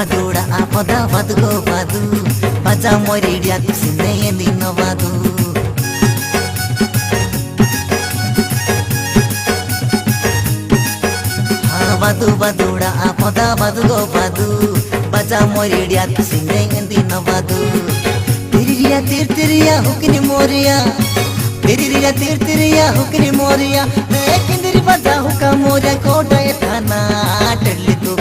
बदूड़ा आपदा बदगो बदू बजा मोरिडिया तुसिने दिन बदू बदू बदूड़ा आपदा बदगो बदू बजा मोरिडिया तुसिने दिन बदू तिरिया तिरतिरिया हुकनी मोरिया तिरिया तिरतिरिया हुकनी मोरिया किंदरी बजा हुका मोरिया कोटा थाना टल्ली तू